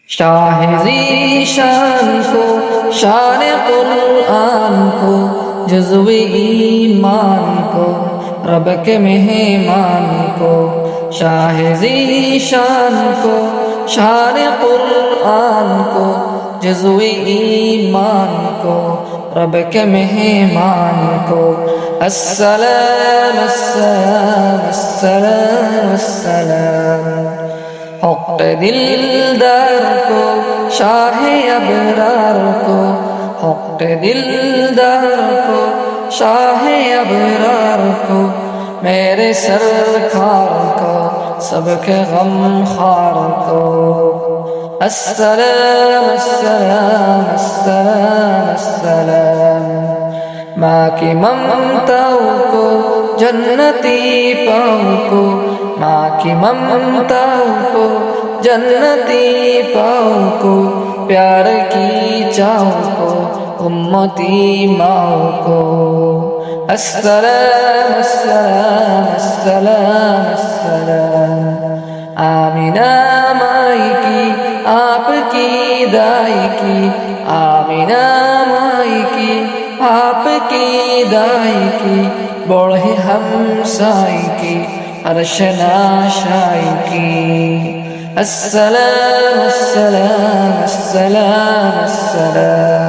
शाह ज़ीशान को शान कुरआन को जज़्वे ईमान को रब के मेहमान को शाह ज़ीशान को शान कुरआन को जज़्वे ईमान को रब के मेहमान को अस्सलाम अस्सलाम अस्सलाम अस्सलाम हक़ दिलदार को शाह अबरार को हक़ दिलदार को शाह अबरार को मेरे सरकार को सबके गमखार को अस्सलाम अस्सलाम अस्सलाम अस्सलाम माँ की ममताओं को जन्नती पाँव को माँ की ममताओं को जन्नती पाँव को प्यार की चाव को उम्मती माँ को अस्सलाम अस्सलाम अस्सलाम अस्सलाम आमिना माई की आपकी दाई की आमिना माई की आपकी दाई की बड़े हमसाई की अर्श नाशाई की अस्सलाम अस्सलाम अस्सलाम अस्सलाम।